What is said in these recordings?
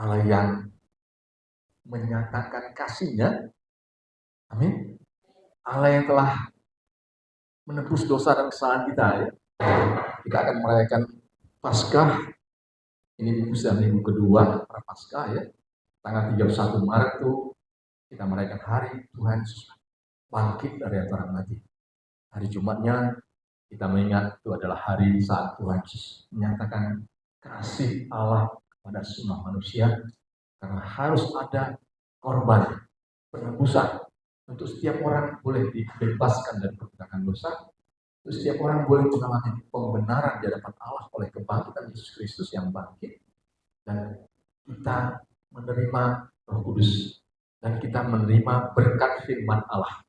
Allah yang menyatakan kasih-Nya. Amin. Allah yang telah menebus dosa dan kesalahan kita, ya. Kita akan merayakan Paskah. Ini usia minggu kedua Prapaskah, ya. Tanggal 31 Maret itu kita merayakan hari Tuhan Yesus bangkit dari antara mati. Hari Jumatnya kita mengingat itu adalah hari saat Tuhan Yesus menyatakan kasih Allah kepada semua manusia, karena harus ada korban penebusan untuk setiap orang boleh dibebaskan dari perbudakan dosa. Untuk setiap orang boleh mengalami pembenaran di hadapan Allah oleh kebangkitan Yesus Kristus yang bangkit, dan kita menerima Roh Kudus, dan kita menerima berkat firman Allah.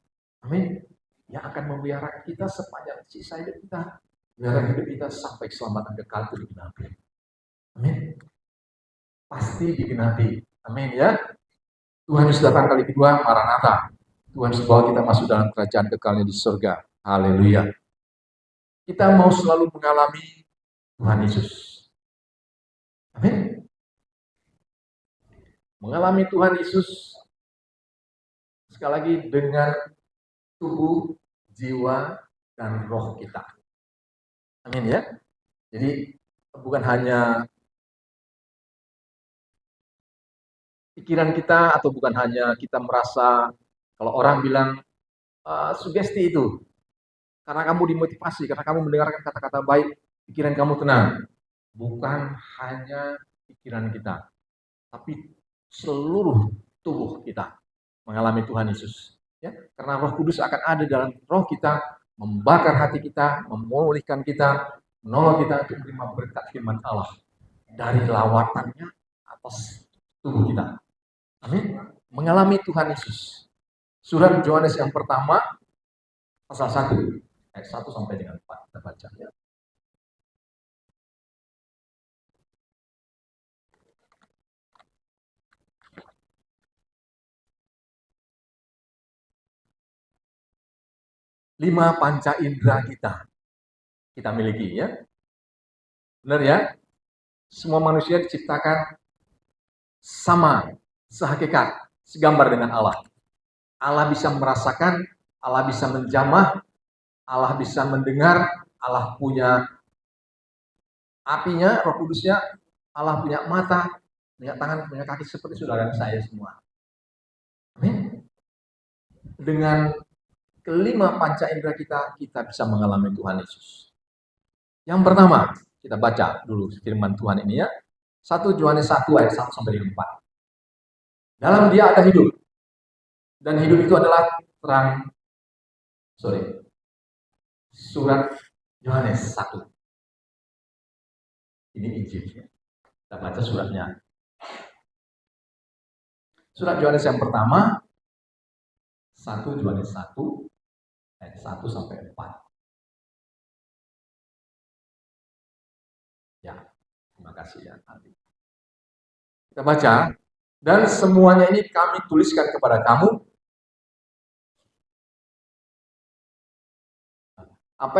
Amin. Yang akan memelihara kita sepanjang sisa hidup kita, memelihara hidup kita sampai keselamatan kekal itu digenapi. Amin. Pasti digenapi. Amin, ya. Tuhan Yesus datang kali kedua, Maranatha. Tuhan Yesus bawa kita masuk dalam kerajaan kekalnya di surga. Haleluya. Kita mau selalu mengalami Tuhan Yesus. Amin. Mengalami Tuhan Yesus sekali lagi dengan tubuh, jiwa, dan roh kita. Amin, ya. Jadi bukan hanya pikiran kita, atau bukan hanya kita merasa, kalau orang bilang sugesti itu, karena kamu dimotivasi, karena kamu mendengarkan kata-kata baik, pikiran kamu tenang. Bukan hanya pikiran kita, tapi seluruh tubuh kita mengalami Tuhan Yesus. Ya, karena Roh Kudus akan ada dalam roh kita, membakar hati kita, memulihkan kita, menolong kita untuk menerima berkat firman Allah dari lawatannya atas tubuh kita. Amin. Mengalami Tuhan Yesus. Surat Yohanes yang pertama, pasal 1, ayat 1 sampai dengan 4. Kita baca, ya. Lima panca indera kita miliki, ya. Benar, ya? Semua manusia diciptakan sama, sehakikat, segambar dengan Allah. Allah bisa merasakan, Allah bisa menjamah, Allah bisa mendengar, Allah punya apinya, Roh Kudusnya, Allah punya mata, punya tangan, punya kaki seperti saudara saya semua. Amin. Dengan kelima panca indera kita bisa mengalami Tuhan Yesus. Yang pertama, kita baca dulu firman Tuhan ini, ya. 1 Yohanes 1 ayat 1 sampai 4. Dalam Dia ada hidup, dan hidup itu adalah terang. Surat Yohanes 1. Ini Injilnya. Kita baca suratnya. Surat Yohanes yang pertama, 1 Yohanes 1 ayat 1 sampai 4. Ya, terima kasih, ya. Kita baca. Dan semuanya ini kami tuliskan kepada kamu, apa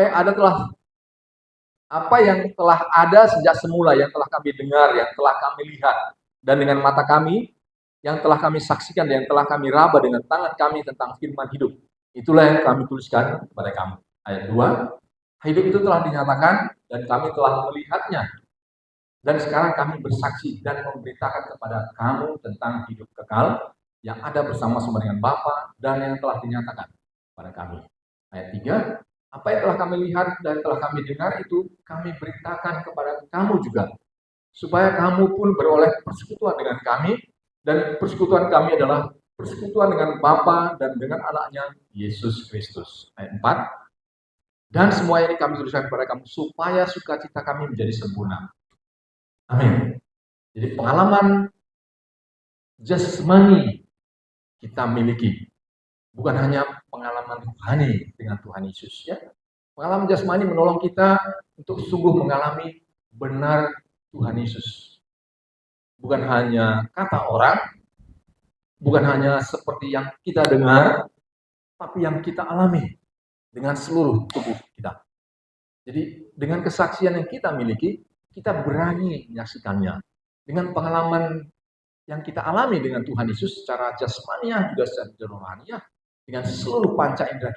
yang telah ada sejak semula, yang telah kami dengar, yang telah kami lihat, dan dengan mata kami, yang telah kami saksikan, dan yang telah kami raba dengan tangan kami tentang firman hidup. Itulah yang kami tuliskan kepada kamu. Ayat 2, hidup itu telah dinyatakan, dan kami telah melihatnya. Dan sekarang kami bersaksi dan memberitakan kepada kamu tentang hidup kekal yang ada bersama-sama dengan Bapa dan yang telah dinyatakan kepada kami. Ayat 3, apa yang telah kami lihat dan telah kami dengar itu kami beritakan kepada kamu juga, supaya kamu pun beroleh persekutuan dengan kami, dan persekutuan kami adalah persekutuan dengan Bapa dan dengan anaknya Yesus Kristus. Ayat 4, dan semua ini kami tuliskan kepada kamu supaya sukacita kami menjadi sempurna. Amin. Jadi pengalaman jasmani kita miliki, bukan hanya pengalaman rohani dengan Tuhan Yesus, ya. Pengalaman jasmani menolong kita untuk sungguh mengalami benar Tuhan Yesus. Bukan hanya kata orang, bukan hanya seperti yang kita dengar, tapi yang kita alami dengan seluruh tubuh kita. Jadi dengan kesaksian yang kita miliki, kita berani menyaksikannya. Dengan pengalaman yang kita alami dengan Tuhan Yesus secara jasmaniah juga secara rohaniah, dengan seluruh panca indera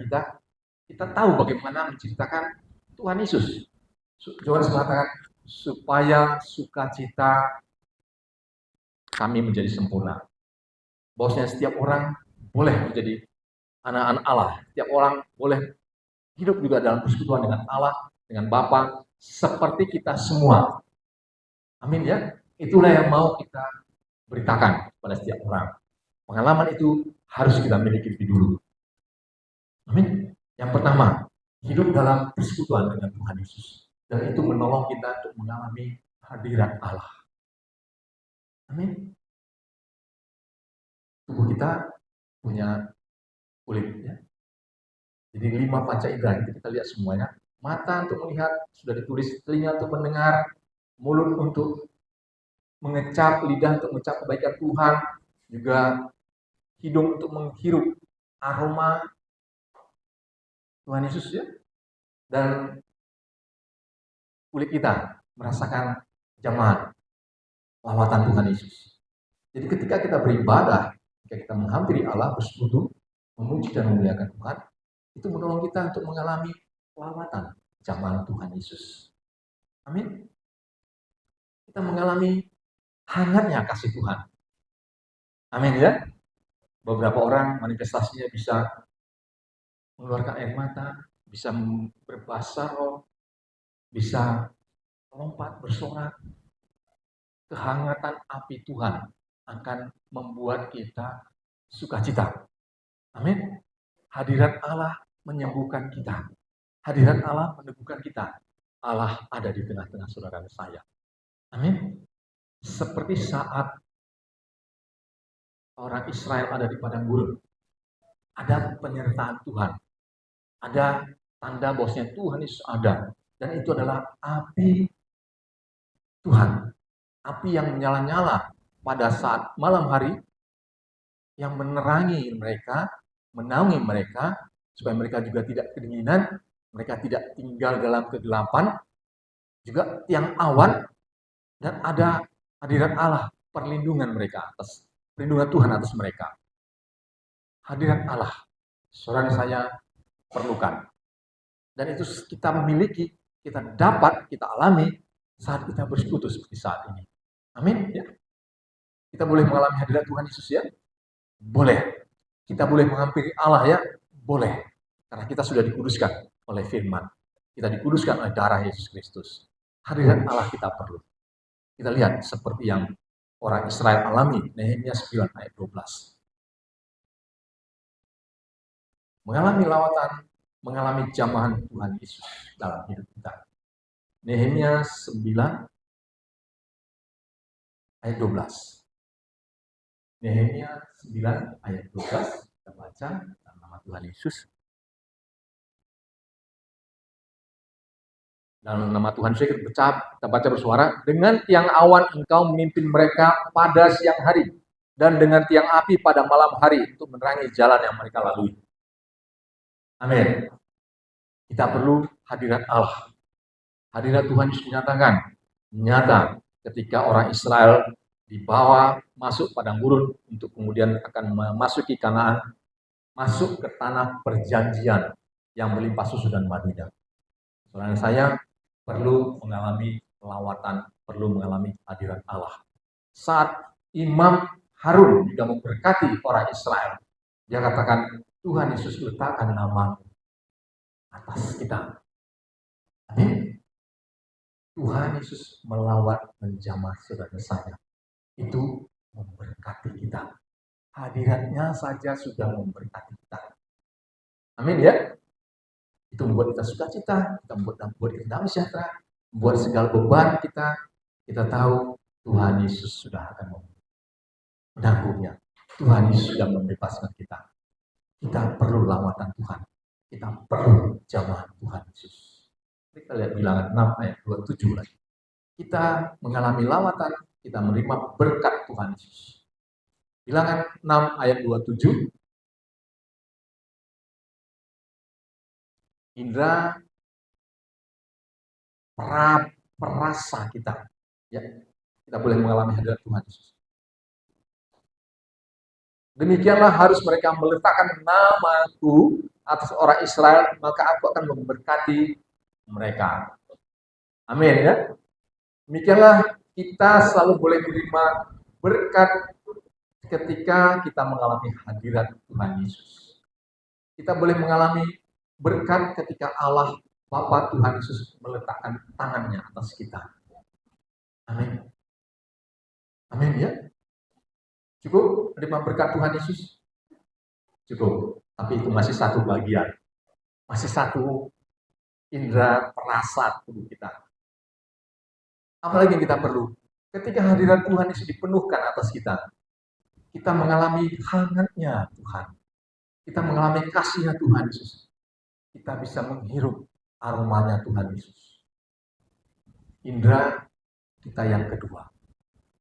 kita tahu bagaimana menceritakan Tuhan Yesus. Yohanes mengatakan supaya sukacita kami menjadi sempurna. Bahwasanya setiap orang boleh menjadi anak-anak Allah. Setiap orang boleh hidup juga dalam persekutuan dengan Allah, dengan Bapa, seperti kita semua. Amin ya. Itulah yang mau kita beritakan pada setiap orang. Pengalaman itu harus kita miliki lebih dulu. Amin. Yang pertama, hidup dalam persekutuan dengan Tuhan Yesus. Dan itu menolong kita untuk mengalami hadirat Allah. Amin. Tubuh kita punya kulit ya. Jadi 5 panca indera itu kita lihat semuanya. Mata untuk melihat, sudah ditulis, telinga untuk mendengar, mulut untuk mengecap, lidah untuk mengecap kebaikan Tuhan, juga hidung untuk menghirup aroma Tuhan Yesus ya. Dan kulit kita merasakan jamahan lawatan Tuhan Yesus. Jadi ketika kita beribadah, ketika kita menghampiri Allah, bersekutu, memuji dan memuliakan Tuhan, itu menolong kita untuk mengalami lawatan jamahan Tuhan Yesus. Amin. Kita mengalami hangatnya kasih Tuhan. Amin ya. Beberapa orang manifestasinya bisa mengeluarkan air mata, bisa berbahasa roh, bisa melompat, bersorak. Kehangatan api Tuhan akan membuat kita sukacita. Amin. Hadirat Allah menyembuhkan kita. Hadirat Allah meneguhkan kita. Allah ada di tengah-tengah saudara saya. Amin. Seperti saat orang Israel ada di padang gurun. Ada penyertaan Tuhan. Ada tanda bahwasanya Tuhan Yesus ada. Dan itu adalah api Tuhan. Api yang menyala-nyala pada saat malam hari yang menerangi mereka, menaungi mereka, supaya mereka juga tidak kedinginan, mereka tidak tinggal dalam kegelapan, juga tiang awan, dan ada hadirat Allah, perlindungan mereka atas, perlindungan Tuhan atas mereka. Hadirat Allah, saudara saya perlukan. Dan itu kita miliki, kita dapat, kita alami saat kita bersekutu seperti saat ini. Amin. Ya. Kita boleh mengalami hadirat Tuhan Yesus ya? Boleh. Kita boleh menghampiri Allah ya? Boleh. Karena kita sudah dikuduskan oleh firman. Kita dikuduskan oleh darah Yesus Kristus. Hadirat Allah kita perlu. Kita lihat seperti yang orang Israel alami. Nehemia 9 ayat 12. Mengalami lawatan, mengalami jamahan Tuhan Yesus dalam hidup kita. Nehemia 9 ayat 12. Nehemia 9 ayat 12. Kita baca dalam nama Tuhan Yesus. Dalam nama Tuhan Yesus kita baca bersuara. Dengan tiang awan engkau memimpin mereka pada siang hari. Dan dengan tiang api pada malam hari untuk menerangi jalan yang mereka lalui. Amin. Kita perlu hadirat Allah. Hadirat Tuhan Yesus menyatakan, nyata ketika orang Israel dibawa masuk padang gurun untuk kemudian akan memasuki Kanaan, masuk ke tanah perjanjian yang melimpah susu dan madu. Saudara saya perlu mengalami lawatan, perlu mengalami hadirat Allah. Saat Imam Harun juga memberkati orang Israel, dia katakan, Tuhan Yesus letakkan nama atas kita. Amin. Tuhan Yesus melawat menjamah saudara saya. Itu memberkati kita. Hadiratnya saja sudah memberkati kita. Amin ya. Itu membuat kita sukacita, kita membuat kita damai sejahtera, membuat segala beban kita tahu Tuhan Yesus sudah akan menanggungnya. Tuhan Yesus sudah membebaskan kita. Kita perlu lawatan Tuhan. Kita perlu jamaah Tuhan Yesus. Kita lihat Bilangan 6 ayat 27 lagi. Kita mengalami lawatan, kita menerima berkat Tuhan Yesus. Bilangan 6 ayat 27. Indra perasa kita, ya, kita boleh mengalami hadirat Tuhan Yesus. Demikianlah harus mereka meletakkan namaku atas orang Israel, maka aku akan memberkati mereka. Amin ya. Demikianlah kita selalu boleh menerima berkat ketika kita mengalami hadirat Tuhan Yesus. Kita boleh mengalami berkat ketika Allah Bapa Tuhan Yesus meletakkan tangannya atas kita. Amin. Amin ya. Cukup menerima berkat Tuhan Yesus? Cukup. Tapi itu masih satu bagian. Masih satu indera perasa tubuh kita. Apalagi yang kita perlu? Ketika hadirat Tuhan Yesus dipenuhkan atas kita, kita mengalami hangatnya Tuhan. Kita mengalami kasihnya Tuhan Yesus. Kita bisa menghirup aromanya Tuhan Yesus. Indra kita yang kedua.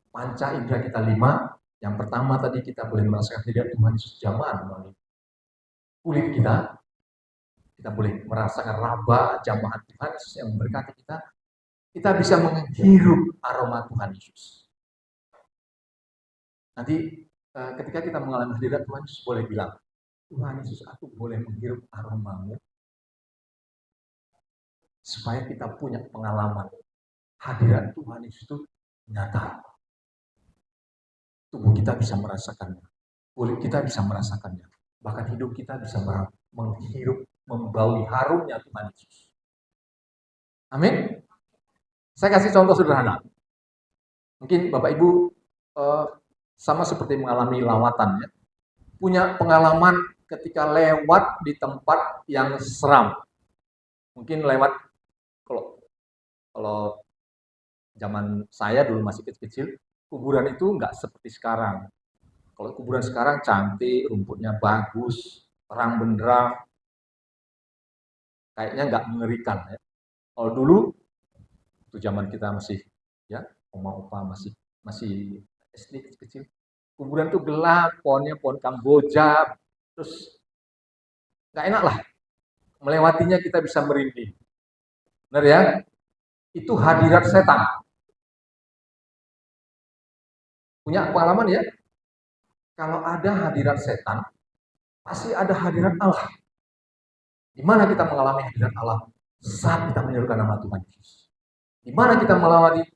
Panca indra kita 5. Yang pertama tadi kita boleh merasakan hadirat Tuhan Yesus jamaah melalui kulit kita. Kita boleh merasakan raba jamaah Tuhan Yesus yang memberkati kita. Kita bisa menghirup aroma Tuhan Yesus. Nanti ketika kita mengalami hadirat Tuhan Yesus boleh bilang, Tuhan Yesus, aku boleh menghirup aromamu, supaya kita punya pengalaman hadirat Tuhan Yesus itu nyata. Tubuh kita bisa merasakannya, kulit kita bisa merasakannya, bahkan hidup kita bisa menghirup, membaui harumnya Tuhan Yesus. Amin. Saya kasih contoh sederhana. Mungkin Bapak Ibu sama seperti mengalami lawatan ya. Punya pengalaman ketika lewat di tempat yang seram. Mungkin lewat kalau zaman saya dulu masih kecil-kecil, kuburan itu nggak seperti sekarang. Kalau kuburan sekarang cantik, rumputnya bagus, terang benderang, kayaknya nggak mengerikan ya. Kalau dulu itu zaman kita masih ya, oma-opa masih SD kecil, kuburan tuh gelap, pohonnya pohon Kamboja, terus nggak enak lah, melewatinya kita bisa merinding. Benar ya? Itu hadirat setan. Punya pengalaman ya? Kalau ada hadirat setan, pasti ada hadirat Allah. Di mana kita mengalami hadirat Allah? Saat kita menyerukan nama Tuhan Yesus. Di mana kita mengalami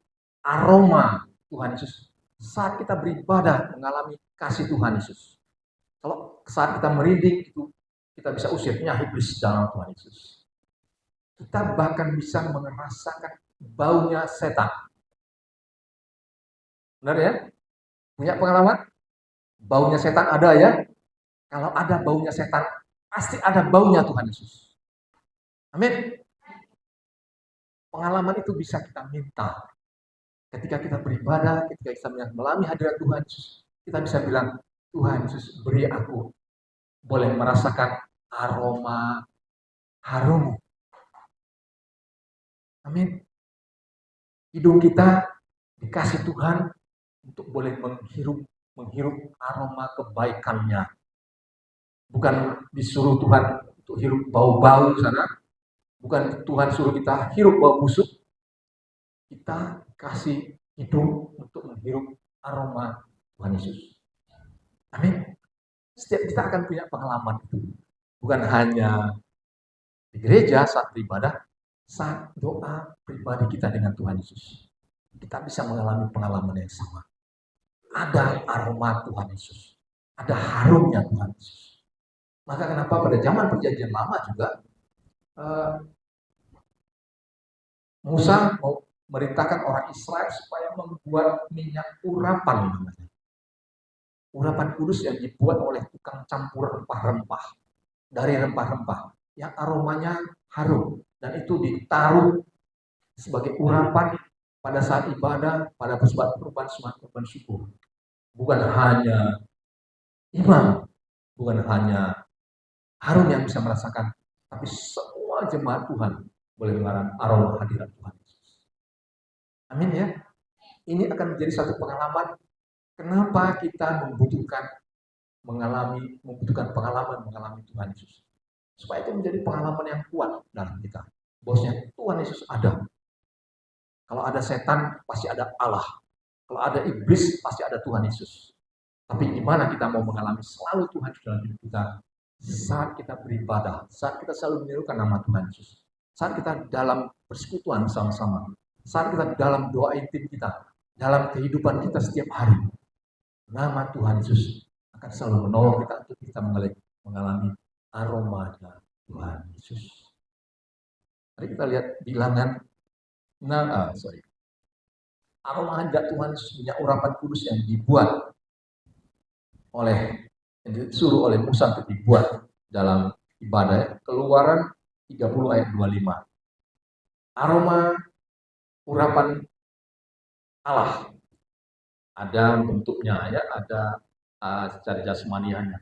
aroma Tuhan Yesus? Saat kita beribadah mengalami kasih Tuhan Yesus. Kalau saat kita merinding itu kita bisa usir iblis dalam Tuhan Yesus. Kita bahkan bisa merasakan baunya setan. Benar ya? Punya pengalaman? Baunya setan ada ya? Kalau ada baunya setan, pasti ada baunya Tuhan Yesus. Amin. Pengalaman itu bisa kita minta. Ketika kita beribadah, ketika kita mengalami hadirat Tuhan Yesus, kita bisa bilang, Tuhan Yesus beri aku boleh merasakan aroma harum. Amin. Hidung kita dikasih Tuhan untuk boleh menghirup aroma kebaikannya. Bukan disuruh Tuhan untuk hirup bau-bau sana. Bukan Tuhan suruh kita hirup bau busuk. Kita kasih hidung untuk menghirup aroma Tuhan Yesus. Amin. Setiap kita akan punya pengalaman itu. Bukan hanya di gereja saat beribadah, saat doa pribadi kita dengan Tuhan Yesus. Kita bisa mengalami pengalaman yang sama. Ada aroma Tuhan Yesus. Ada harumnya Tuhan Yesus. Maka kenapa pada zaman perjanjian lama juga Musa mau merintahkan orang Israel supaya membuat minyak urapan namanya. Urapan kudus yang dibuat oleh tukang campur rempah-rempah. Dari rempah-rempah yang aromanya harum. Dan itu ditaruh sebagai urapan pada saat ibadah, pada persembahan kurban, kurban syukur. Bukan hanya imam, bukan hanya harum yang bisa merasakan, tapi semua jemaat Tuhan boleh mengalami aroma hadirat Tuhan Yesus. Amin ya. Ini akan menjadi satu pengalaman kenapa kita membutuhkan pengalaman mengalami Tuhan Yesus. Supaya itu menjadi pengalaman yang kuat dalam kita. Bosnya Tuhan Yesus ada. Kalau ada setan, pasti ada Allah. Kalau ada iblis, pasti ada Tuhan Yesus. Tapi di mana kita mau mengalami selalu Tuhan dalam hidup kita? Saat kita beribadah, saat kita selalu menyerukan nama Tuhan Yesus, saat kita dalam persekutuan sama-sama, saat kita dalam doa intim kita, dalam kehidupan kita setiap hari, nama Tuhan Yesus akan selalu menolong kita untuk kita mengalami aroma Tuhan Yesus. Mari kita lihat bilangan aroma hadirat Tuhan Yesus, minyak urapan kudus yang dibuat yang disuruh oleh Musa untuk dibuat dalam ibadah. Keluaran 30 ayat 25. Aroma urapan Allah. Ada bentuknya ya, ada secara jasmaniannya.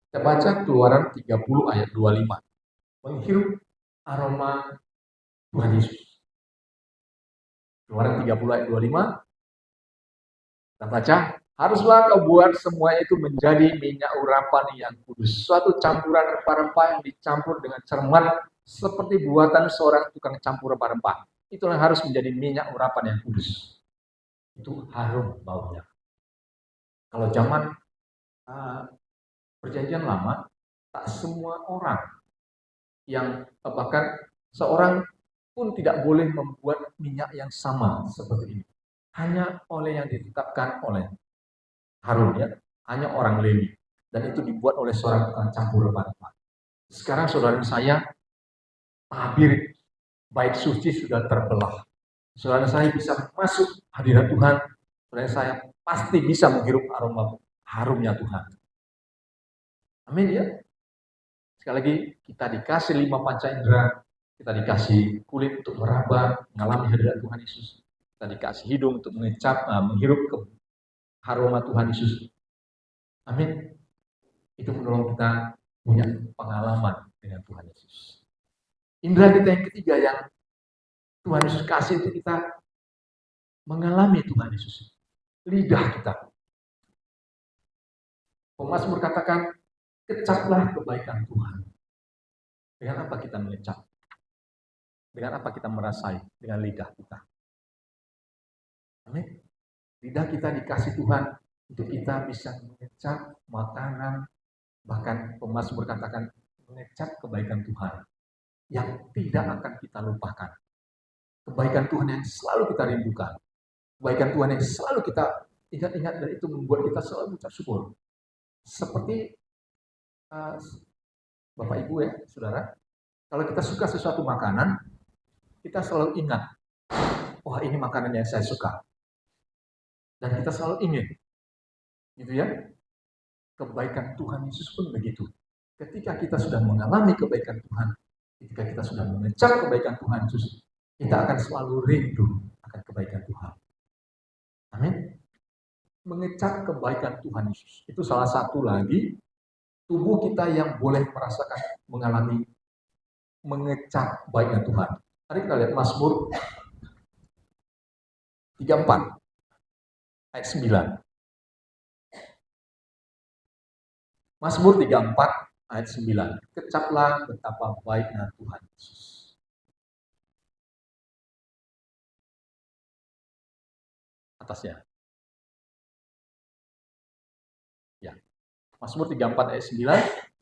Kita baca Keluaran 30 ayat 25. Menghirup aroma Tuhan Yesus. Keluaran 30 ayat 25. Kita baca, haruslah kau buat semua itu menjadi minyak urapan yang kudus, suatu campuran rempah-rempah yang dicampur dengan cermat seperti buatan seorang tukang campur rempah-rempah. Itulah yang harus menjadi minyak urapan yang kudus. Itu harum baunya. Kalau zaman Perjanjian Lama, tak semua orang yang bahkan seorang pun tidak boleh membuat minyak yang sama seperti ini. Hanya oleh yang ditetapkan oleh Harun ya, hanya orang Lewi. Dan itu dibuat oleh seorang tukang campur rempah-rempah. Sekarang saudara saya, tabir bait suci sudah terbelah. Saudara saya bisa masuk hadirat Tuhan, saudara saya pasti bisa menghirup aroma harumnya Tuhan. Amin ya. Sekali lagi, kita dikasih 5 panca indera, kita dikasih kulit untuk meraba, mengalami hadirat Tuhan Yesus. Kita dikasih hidung untuk menghirup ke aroma Tuhan Yesus. Amin. Itu menolong kita punya pengalaman dengan Tuhan Yesus. Indera kita yang ketiga yang Tuhan Yesus kasih untuk kita mengalami Tuhan Yesus. Lidah kita. Pemazmur katakan, kecaplah kebaikan Tuhan. Dengan apa kita mengecap? Dengan apa kita merasai? Dengan lidah kita. Amin. Lidah kita dikasih Tuhan untuk kita bisa mengecap makanan, bahkan pemazmur katakan mengecap kebaikan Tuhan yang tidak akan kita lupakan. Kebaikan Tuhan yang selalu kita rindukan. Kebaikan Tuhan yang selalu kita ingat-ingat, dan itu membuat kita selalu mengucap syukur. Seperti Bapak Ibu ya, saudara, kalau kita suka sesuatu makanan, kita selalu ingat, wah ini makanan yang saya suka. Dan kita selalu ingin, gitu ya. Kebaikan Tuhan Yesus pun begitu. Ketika kita sudah mengalami kebaikan Tuhan, ketika kita sudah mengecap kebaikan Tuhan Yesus, kita akan selalu rindu akan kebaikan Tuhan. Amin. Mengecap kebaikan Tuhan Yesus. Itu salah satu lagi tubuh kita yang boleh merasakan, mengalami mengecap baiknya Tuhan. Mari kita lihat Mazmur 34 ayat 9. Mazmur 34 ayat 9. Kecaplah betapa baiknya Tuhan Yesus. Atasnya. Ya. Mazmur 34 ayat 9.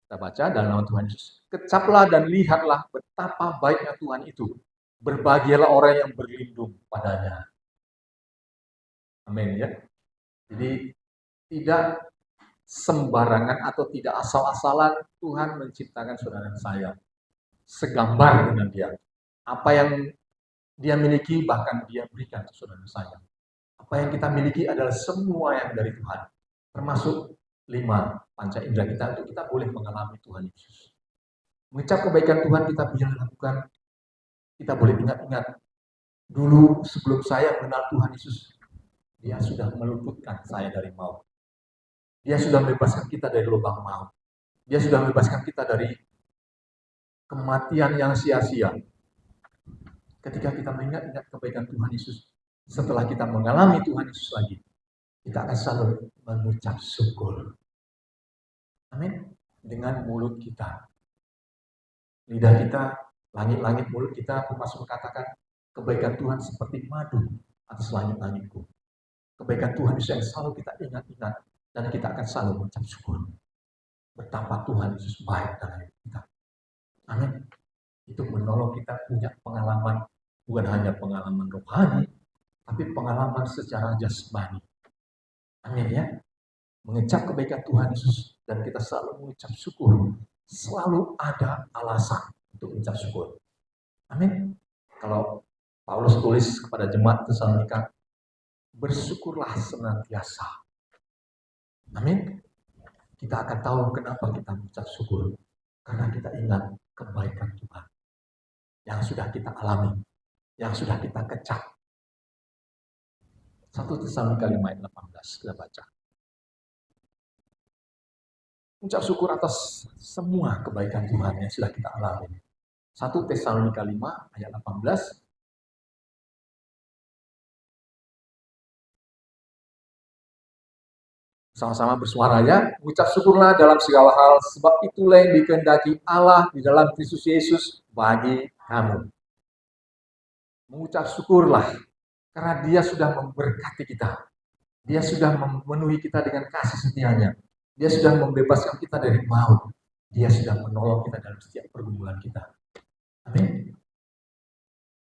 Kita baca dalam nama Tuhan Yesus. Kecaplah dan lihatlah betapa baiknya Tuhan itu. Berbahagialah orang yang berlindung padanya. Amin ya. Jadi tidak sembarangan atau tidak asal-asalan Tuhan menciptakan saudara saya. Segambar dengan dia. Apa yang dia miliki bahkan dia berikan ke saudara saya. Apa yang kita miliki adalah semua yang dari Tuhan. Termasuk 5 panca indera kita untuk kita boleh mengalami Tuhan Yesus. Mengecap kebaikan Tuhan kita bisa lakukan. Kita boleh ingat-ingat. Dulu sebelum saya mengenal Tuhan Yesus, dia sudah meluputkan saya dari maut. Dia sudah membebaskan kita dari lubang maut. Dia sudah membebaskan kita dari kematian yang sia-sia. Ketika kita mengingat-ingat kebaikan Tuhan Yesus, setelah kita mengalami Tuhan Yesus lagi, kita akan selalu mengucap syukur. Amin. Dengan mulut kita. Lidah kita, langit-langit mulut kita, Mazmur katakan, Kebaikan Tuhan seperti madu atas langit-langitku. Kebaikan Tuhan itu yang selalu kita ingat-ingat dan kita akan selalu mengucap syukur. Betapa Tuhan Yesus baik dalam hidup kita. Amin. Itu menolong kita punya pengalaman, bukan hanya pengalaman rohani, tapi pengalaman secara jasmani. Amin ya. Mengecap kebaikan Tuhan Yesus dan kita selalu mengucap syukur. Selalu ada alasan untuk mengucap syukur. Amin. Kalau Paulus tulis kepada jemaat Tesalonika, bersyukurlah senantiasa. Amin. Kita akan tahu kenapa kita mengucap syukur. Karena kita ingat kebaikan Tuhan yang sudah kita alami, yang sudah kita kecap. 1 Tesalonika 5 ayat 18 kita baca. Ucap syukur atas semua kebaikan Tuhan yang sudah kita alami. 1 Tesalonika 5 ayat 18. Sama-sama bersuara ya. Ucap syukurlah dalam segala hal, sebab itulah yang dikehendaki Allah di dalam Kristus Yesus bagi kamu. Mengucap syukurlah karena Dia sudah memberkati kita. Dia sudah memenuhi kita dengan kasih setianya. Dia sudah membebaskan kita dari maut. Dia sudah menolong kita dalam setiap pergumulan kita. Amin.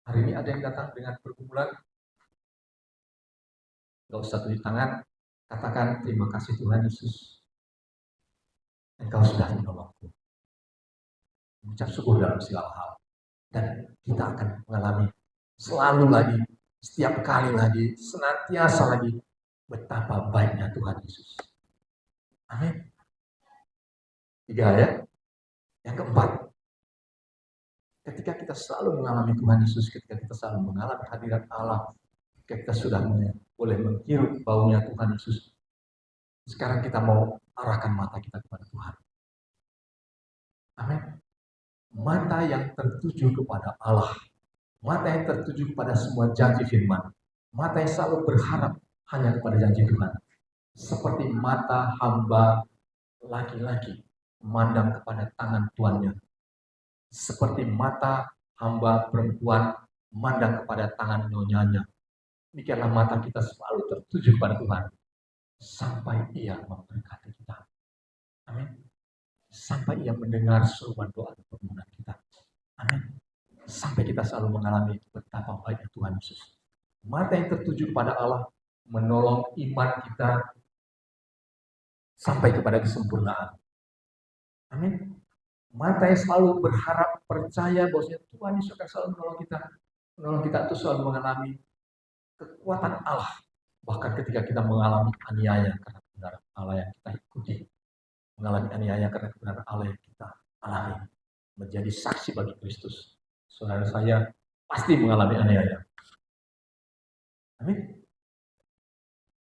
Hari ini ada yang datang dengan pergumulan, gak usah tunjuk tangan, katakan terima kasih Tuhan Yesus. Engkau sudah menolongku. Mengucap syukur dalam segala hal. Dan kita akan mengalami selalu lagi, setiap kali lagi, senantiasa lagi, betapa baiknya Tuhan Yesus. Amin. 3 ya. Yang keempat, ketika kita selalu mengalami Tuhan Yesus, ketika kita selalu mengalami hadirat Allah, ketika kita sudah boleh menghirup baunya Tuhan Yesus, sekarang kita mau arahkan mata kita kepada Tuhan. Amin. Mata yang tertuju kepada Allah, mata yang tertuju kepada semua janji firman, mata yang selalu berharap hanya kepada janji Tuhan. Seperti mata hamba laki-laki memandang kepada tangan tuannya. Seperti mata hamba perempuan memandang kepada tangan nyonyanya. Demikianlah mata kita selalu tertuju kepada Tuhan. Sampai Ia memberkati kita. Amin. Sampai Ia mendengar seruan doa dan permohonan kita. Amin. Sampai kita selalu mengalami betapa baiknya Tuhan Yesus. Mata yang tertuju kepada Allah menolong iman kita sampai kepada kesempurnaan. Amin. Mata yang selalu berharap, percaya bahwa Tuhan Yesus akan selalu menolong kita. Menolong kita itu selalu mengalami kekuatan Allah. Bahkan ketika kita mengalami aniaya karena kebenaran Allah yang kita ikuti. Mengalami aniaya karena kebenaran Allah yang kita alami. Menjadi saksi bagi Kristus. Saudara saya pasti mengalami aniaya. Amin.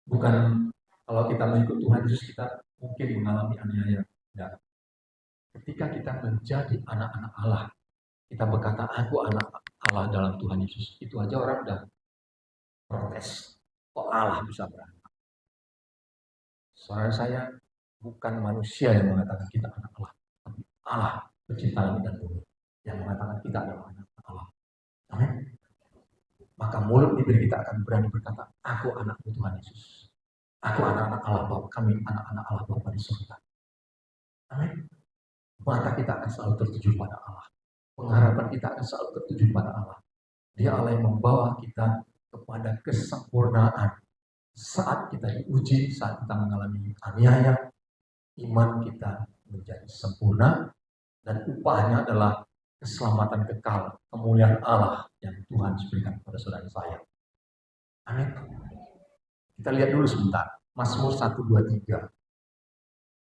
Bukan kalau kita mengikut Tuhan Yesus kita mungkin mengalami aniaya. Tidak. Ketika kita menjadi anak-anak Allah, kita berkata, aku anak Allah dalam Tuhan Yesus. Itu aja orang udah protes. Kok Allah bisa beranak? Saudara saya, bukan manusia yang mengatakan kita anak Allah, tapi Allah pencipta langit dan bumi yang mengatakan kita adalah anak Allah. Amin. Maka mulut bibir kita akan berani berkata, aku anak Tuhan Yesus. Aku anak-anak Allah Bapa, kami anak-anak Allah Bapa di surga. Amin. Mata kita akan selalu tertuju pada Allah. Pengharapan kita akan selalu tertuju pada Allah. Dia Allah yang membawa kita kepada kesempurnaan. Saat kita diuji, saat kita mengalami aniaya, iman kita menjadi sempurna dan upahnya adalah keselamatan kekal, kemuliaan Allah yang Tuhan berikan kepada saudara saya. Amin. Kita lihat dulu sebentar. Mazmur 123.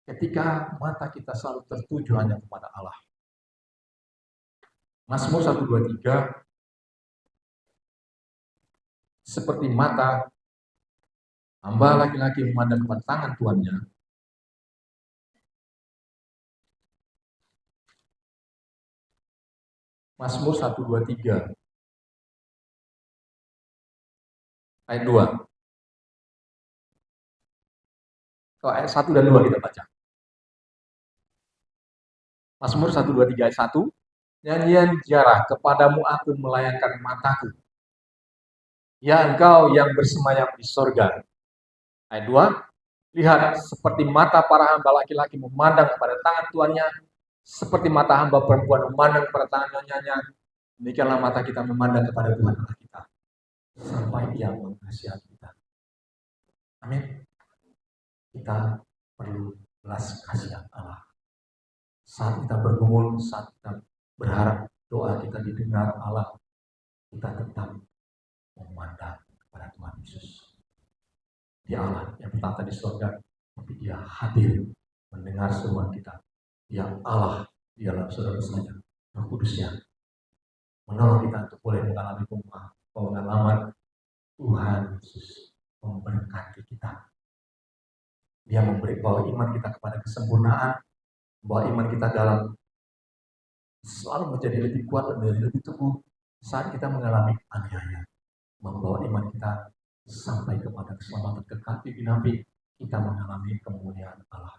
Ketika mata kita selalu tertuju hanya kepada Allah. Mazmur 123 seperti mata hamba laki-laki memandang kepada tangan tuannya. Mazmur 123 ayat 2. Kalau ayat 1 dan 2 kita baca. Mazmur 123 ayat 1. Nyanyian ziarah, kepadamu aku melayangkan mataku. Ya engkau yang bersemayam di sorga. Ayat 2, lihat seperti mata para hamba laki-laki memandang kepada tangan tuannya, seperti mata hamba perempuan memandang kepada tangan nyonyanya, demikianlah mata kita memandang kepada Tuhan Allah kita, sampai Dia mengasihi kita. Amin. Kita perlu belas kasihan Allah. Saat kita bergumul, saat kita berharap doa kita didengar Allah, kita tetap memandang kepada Tuhan Yesus. Dia Allah yang bertata di surga, tapi Dia hadir mendengar seruan kita. Dia Allah di dalam saudara saja, Roh Kudusnya menolong kita untuk boleh mengalami pengalaman Tuhan Yesus memberkati kita. Dia memberi bawa iman kita kepada kesempurnaan, bawa iman kita dalam selalu menjadi lebih kuat dan lebih teguh saat kita mengalami aniaya, membawa iman kita sampai kepada keselamatan kekal nabi, kita mengalami kemuliaan Allah.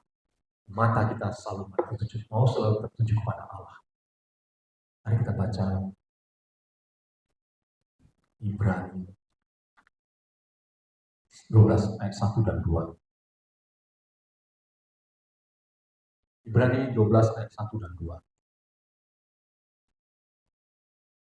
Mata kita selalu tertuju, mau selalu tertuju kepada Allah. Mari kita baca Ibrani 12 ayat 1 dan 2. Ibrani 12 ayat 1 dan 2.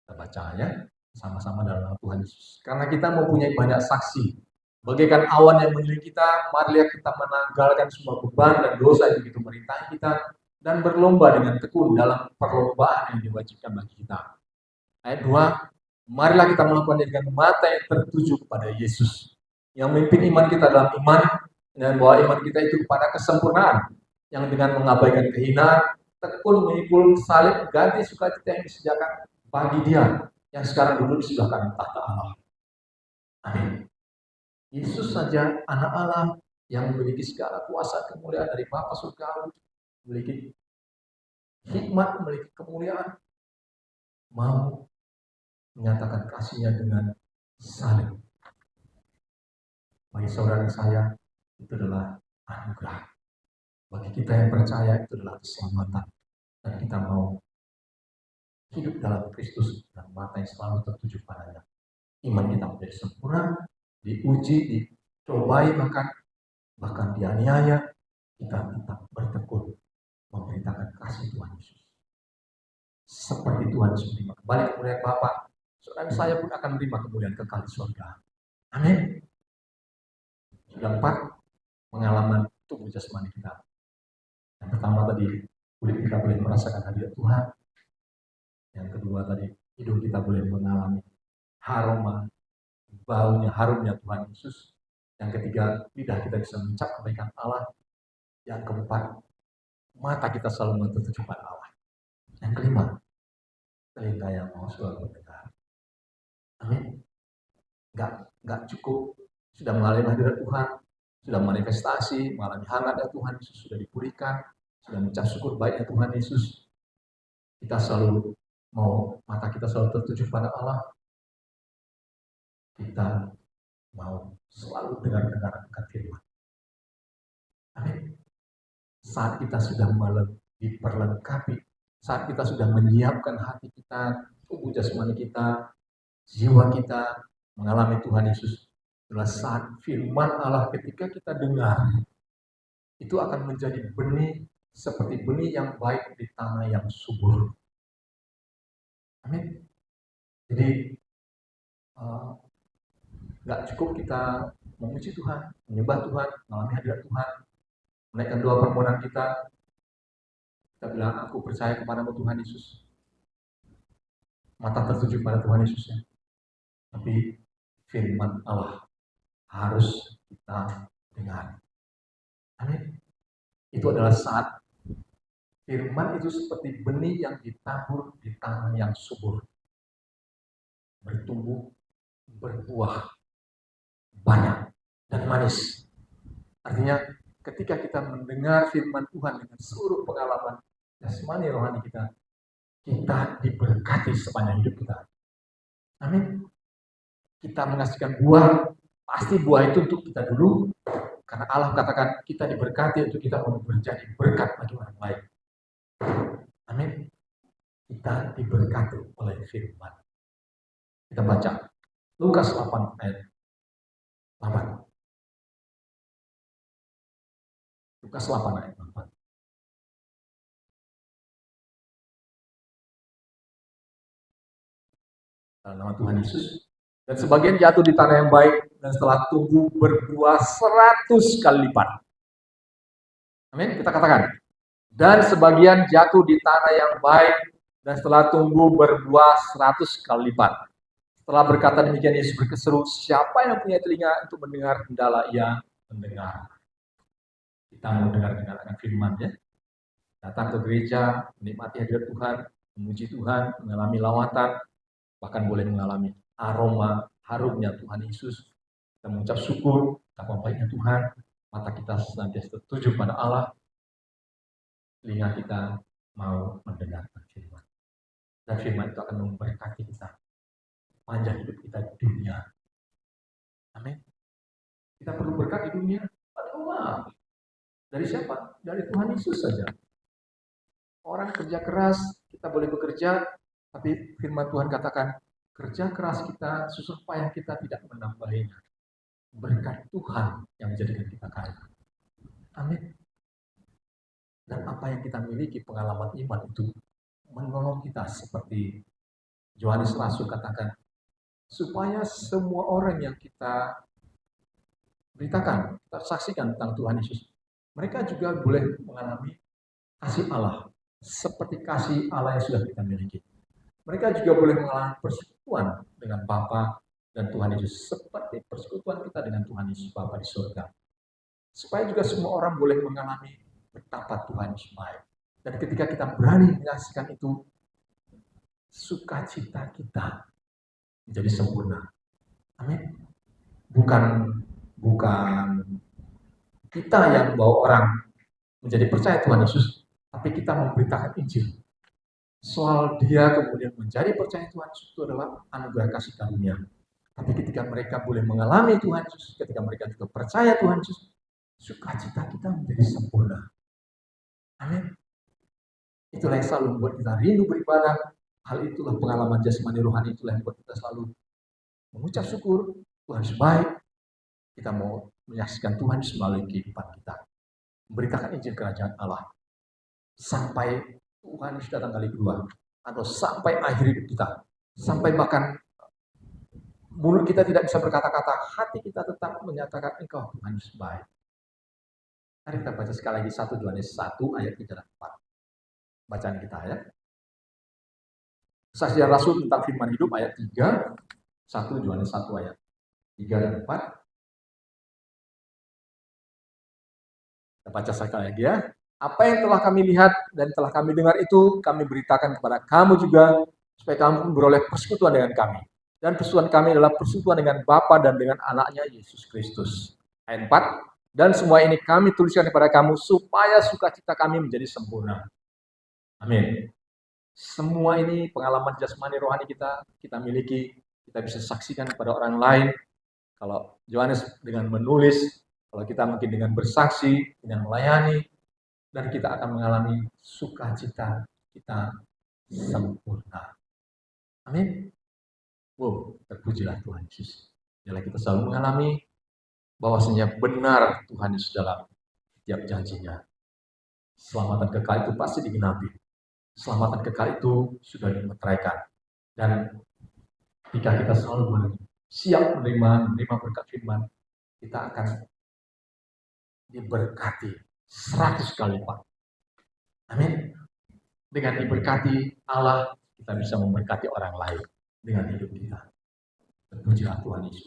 Kita baca ya sama-sama dalam nama Tuhan Yesus. Karena kita mempunyai banyak saksi, bagaikan awan yang mengelilingi kita, marilah kita menanggalkan semua beban dan dosa yang begitu merintangi kita, dan berlomba dengan tekun dalam perlombaan yang diwajibkan bagi kita. Ayat 2, marilah kita melakukan dengan mata yang tertuju kepada Yesus, yang memimpin iman kita dalam iman, dan bahwa iman kita itu kepada kesempurnaan, yang dengan mengabaikan kehinaan, tekun memikul salib, ganti sukacita yang disediakan bagi Dia yang sekarang duduk di sebelah kanan tahta Allah. Amin. Yesus saja anak Allah yang memiliki segala kuasa kemuliaan dari Bapa surgawi, memiliki hikmat, memiliki kemuliaan, mau menyatakan kasihnya dengan salib. Bagi saudara saya itu adalah anugerah. Bagi kita yang percaya itu adalah keselamatan. Dan kita mau hidup dalam Kristus dan mata yang selalu tertuju padanya. Iman kita menjadi sempurna, diuji, dicobai, bahkan dianiaya, kita tetap bertekun memberitakan kasih Tuhan Yesus. Seperti Tuhan Yesus menerima kembali kemuliaan Bapa, saudara saya pun akan menerima kemuliaan kekal di surga. Amin. Yang 4, pengalaman tubuh jasmani kita. Yang pertama tadi, kulit kita boleh merasakan hadirat Tuhan. Yang kedua tadi, hidung kita boleh mengalami aroma, baunya, harumnya Tuhan Yesus. Yang ketiga, lidah kita bisa mencap kebaikan Allah. Yang keempat, mata kita selalu tertuju pada Allah. Yang kelima, telinga yang mau selalu mendengar. Amin. Enggak cukup sudah mengalami hadirat Tuhan, sudah manifestasi, mengalami hangatnya Tuhan Yesus, sudah dipulihkan, sudah mencap syukur baiknya Tuhan Yesus. Kita selalu mau mata kita selalu tertuju pada Allah. Kita mau selalu dengar akan firman. Amin. Saat kita sudah diperlengkapi, saat kita sudah menyiapkan hati kita, tubuh jasmani kita, jiwa kita mengalami Tuhan Yesus, adalah saat firman Allah ketika kita dengar, itu akan menjadi benih seperti benih yang baik di tanah yang subur. Amin. Jadi nggak cukup kita memuji Tuhan, menyembah Tuhan, mengalami hadirat Tuhan, menaikkan doa permohonan kita bilang, aku percaya kepadamu Tuhan Yesus. Mata tertuju pada Tuhan Yesus ya. Tapi firman Allah harus kita dengar. Amin. Itu adalah saat firman itu seperti benih yang ditabur di tanah yang subur. Bertumbuh, berbuah, banyak, dan manis. Artinya ketika kita mendengar firman Tuhan dengan seluruh pengalaman jasmani rohani kita diberkati sepanjang hidup kita. Amin. Kita menghasilkan buah, pasti buah itu untuk kita dulu, karena Allah katakan kita diberkati untuk kita menjadi berkat bagi orang lain. Amin. Kita diberkati oleh firman. Kita baca Lukas 8 ayat 8. Lukas 8 ayat 8. Dalam nama Tuhan Yesus. Dan sebagian jatuh di tanah yang baik dan setelah tumbuh berbuah 100 kali lipat. Amin. Kita katakan. Dan sebagian jatuh di tanah yang baik dan setelah tumbuh berbuah 100 kali lipat. Setelah berkata demikian, Yesus berseru, siapa yang punya telinga untuk mendengar, hendaklah ia mendengar. Kita mau dengar akan firman-Nya. Datang ke gereja, menikmati hadirat Tuhan, memuji Tuhan, mengalami lawatan, bahkan boleh mengalami aroma harumnya Tuhan Yesus. Kita mengucap syukur, betapa baiknya Tuhan, mata kita senantiasa tertuju pada Allah, telinga kita mau mendengarkan firman. Dan firman itu akan memberkati kita, panjang hidup kita di dunia. Amin. Kita perlu berkat di dunia. Aduh, dari siapa? Dari Tuhan Yesus saja. Orang kerja keras, kita boleh bekerja, tapi firman Tuhan katakan, kerja keras kita, susah payah kita tidak menambahinya. Berkat Tuhan yang menjadikan kita kaya. Amin. Dan apa yang kita miliki, pengalaman iman itu menolong kita seperti Yohanes Rasul katakan, supaya semua orang yang kita beritakan, kita saksikan tentang Tuhan Yesus, mereka juga boleh mengalami kasih Allah, seperti kasih Allah yang sudah kita miliki. Mereka juga boleh mengalami persekutuan dengan Bapa dan Tuhan Yesus, seperti persekutuan kita dengan Tuhan Yesus Bapa di surga. Supaya juga semua orang boleh mengalami betapa Tuhan Yesus baik. Dan ketika kita berani menyaksikan itu, sukacita kita menjadi sempurna. Amin. Bukan kita yang membawa orang menjadi percaya Tuhan Yesus, tapi kita memberitakan Injil. Soal dia kemudian menjadi percaya Tuhan Yesus itu adalah anugerah kasih karunia. Tapi ketika mereka boleh mengalami Tuhan Yesus, ketika mereka juga percaya Tuhan Yesus, sukacita kita menjadi sempurna. Amin. Itulah yang selalu membuat kita rindu beribadah. Hal itulah pengalaman jasmani rohani, itulah yang membuat kita selalu mengucap syukur, Tuhan Yesus baik. Kita mau menyaksikan Tuhan Yesus melalui kehidupan kita. Memberitakan Injil kerajaan Allah. Sampai Tuhan Yesus datang kali kedua. Atau sampai akhir hidup kita. Sampai bahkan mulut kita tidak bisa berkata-kata, hati kita tetap menyatakan Engkau Tuhan Yesus baik. Mari kita baca sekali lagi 1 Yohanes 1 ayat 3 dan 4. Bacaan kita ya. Kesaksian Rasul tentang firman hidup ayat 3, 1 Yohanes 1 ayat 3 dan 4. Kita baca sekali lagi ya. Apa yang telah kami lihat dan telah kami dengar itu kami beritakan kepada kamu juga, supaya kamu beroleh persekutuan dengan kami. Dan persekutuan kami adalah persekutuan dengan Bapa dan dengan anaknya Yesus Kristus. Ayat 4. Dan semua ini kami tuliskan kepada kamu supaya sukacita kami menjadi sempurna. Amin. Semua ini pengalaman jasmani rohani kita miliki, kita bisa saksikan kepada orang lain. Kalau Yohanes dengan menulis, kalau kita mungkin dengan bersaksi, dengan melayani, dan kita akan mengalami sukacita kita sempurna. Amin. Wow, terpujilah Tuhan Yesus. Bila kita selalu mengalami bahwasanya benar Tuhan Yesus dalam setiap janjinya. Selamatan kekal itu pasti digenapi. Selamatan kekal itu sudah dimeteraikan. Dan jika kita selalu siap menerima berkat firman, kita akan diberkati 100 kali lipat. Amin. Dengan diberkati Allah, kita bisa memberkati orang lain dengan hidup kita. Terpujilah Tuhan Yesus.